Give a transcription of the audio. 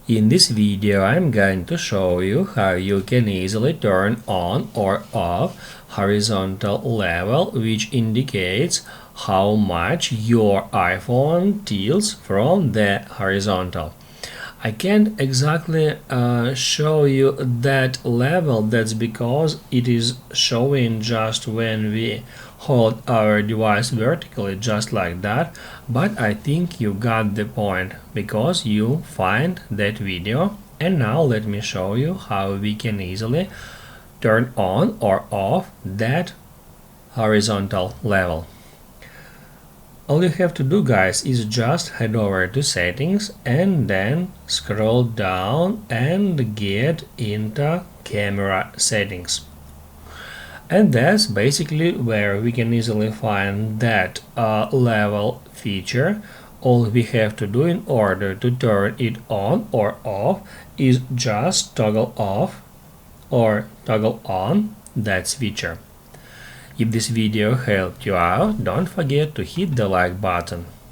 In this video, I'm going to show you how you can easily turn on or off horizontal level, which indicates how much your iPhone tilts from the horizontal. I can't exactly show you that level. That's because it is showing just when we hold our device vertically, just like that. But I think you got the point because you find that video. And now let me show you how we can easily turn on or off that horizontal level. All you have to do, guys, is just head over to settings and then scroll down and get into camera settings. And that's basically where we can easily find that level feature. All we have to do in order to turn it on or off is just toggle off or toggle on that feature. If this video helped you out, don't forget to hit the like button.